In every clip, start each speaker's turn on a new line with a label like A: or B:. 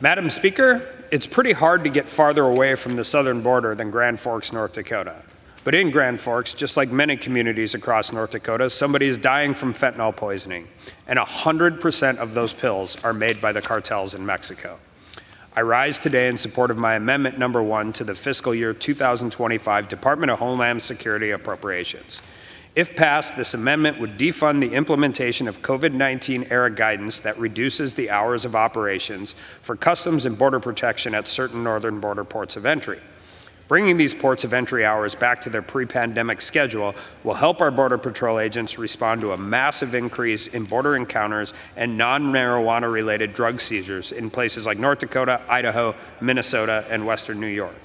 A: Madam Speaker, it's pretty hard to get farther away from the southern border than Grand Forks, North Dakota. But in Grand Forks, just like many communities across North Dakota, somebody is dying from fentanyl poisoning, and 100% of those pills are made by the cartels in Mexico. I rise today in support of my Amendment Number 1 to the fiscal year 2025 Department of Homeland Security Appropriations. If passed, this amendment would defund the implementation of COVID-19 era guidance that reduces the hours of operations for Customs and Border Protection at certain northern border ports of entry. Bringing these ports of entry hours back to their pre-pandemic schedule will help our Border Patrol agents respond to a massive increase in border encounters and non-marijuana related drug seizures in places like North Dakota, Idaho, Minnesota, and Western New York.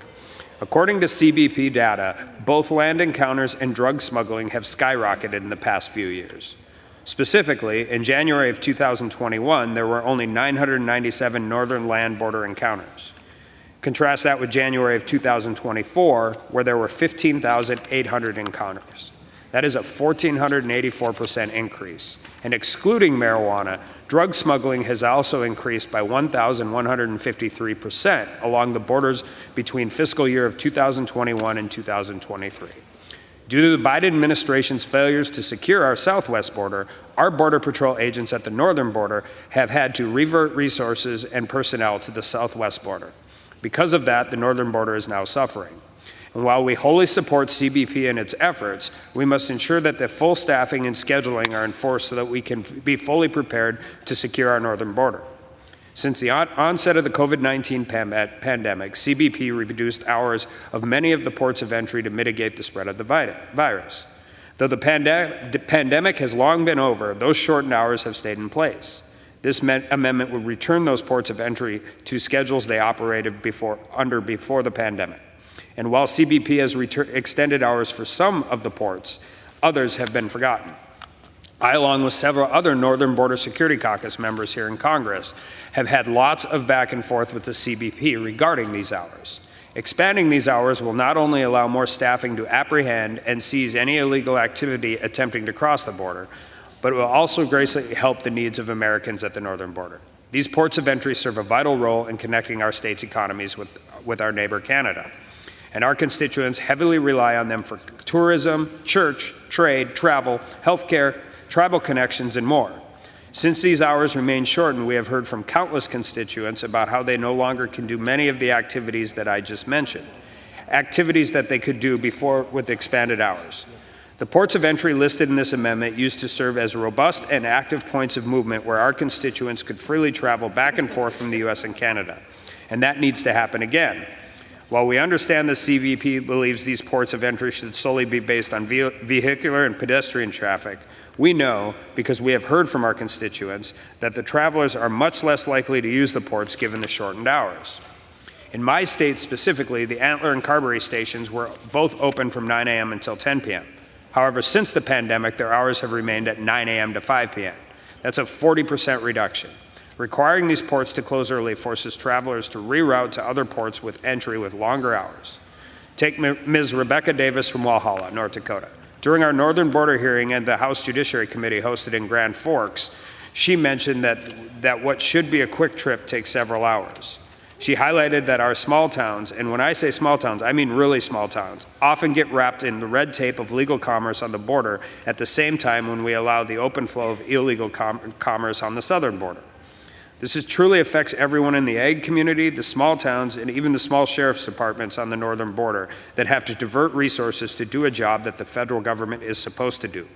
A: According to CBP data, both land encounters and drug smuggling have skyrocketed in the past few years. Specifically, in January of 2021, there were only 997 northern land border encounters. Contrast that with January of 2024, where there were 15,800 encounters. That is a 1,484% increase. And excluding marijuana, drug smuggling has also increased by 1,153% along the borders between fiscal year of 2021 and 2023. Due to the Biden administration's failures to secure our southwest border, our Border Patrol agents at the northern border have had to revert resources and personnel to the southwest border. Because of that, the northern border is now suffering. And while we wholly support CBP and its efforts, we must ensure that the full staffing and scheduling are enforced so that we can be fully prepared to secure our northern border. Since the onset of the COVID-19 pandemic, CBP reduced hours of many of the ports of entry to mitigate the spread of the virus. Though the pandemic has long been over, those shortened hours have stayed in place. This amendment would return those ports of entry to schedules they operated before the pandemic. And while CBP has extended hours for some of the ports, others have been forgotten. I, along with several other Northern Border Security Caucus members here in Congress, have had lots of back and forth with the CBP regarding these hours. Expanding these hours will not only allow more staffing to apprehend and seize any illegal activity attempting to cross the border, but it will also greatly help the needs of Americans at the northern border. These ports of entry serve a vital role in connecting our state's economies with our neighbor Canada. And our constituents heavily rely on them for tourism, church, trade, travel, healthcare, tribal connections, and more. Since these hours remain shortened, we have heard from countless constituents about how they no longer can do many of the activities that I just mentioned, activities that they could do before with expanded hours. The ports of entry listed in this amendment used to serve as robust and active points of movement where our constituents could freely travel back and forth from the U.S. and Canada, and that needs to happen again. While we understand the CBP believes these ports of entry should solely be based on vehicular and pedestrian traffic, we know, because we have heard from our constituents, that the travelers are much less likely to use the ports given the shortened hours. In my state specifically, the Antler and Carberry stations were both open from 9 a.m. until 10 p.m. However, since the pandemic, their hours have remained at 9 a.m. to 5 p.m. That's a 40% reduction. Requiring these ports to close early forces travelers to reroute to other ports with entry with longer hours. Take Ms. Rebecca Davis from Walhalla, North Dakota. During our northern border hearing at the House Judiciary Committee hosted in Grand Forks, she mentioned that what should be a quick trip takes several hours. She highlighted that our small towns, and when I say small towns, I mean really small towns, often get wrapped in the red tape of legal commerce on the border at the same time when we allow the open flow of illegal commerce on the southern border. This truly affects everyone in the ag community, the small towns, and even the small sheriff's departments on the northern border that have to divert resources to do a job that the federal government is supposed to do.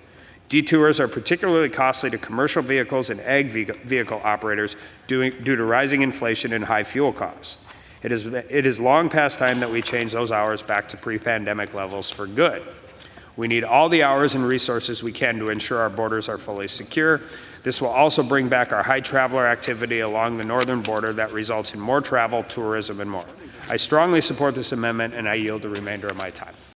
A: Detours are particularly costly to commercial vehicles and ag vehicle operators due to rising inflation and high fuel costs. It is long past time that we change those hours back to pre-pandemic levels for good. We need all the hours and resources we can to ensure our borders are fully secure. This will also bring back our high traveler activity along the northern border that results in more travel, tourism, and more. I strongly support this amendment, and I yield the remainder of my time.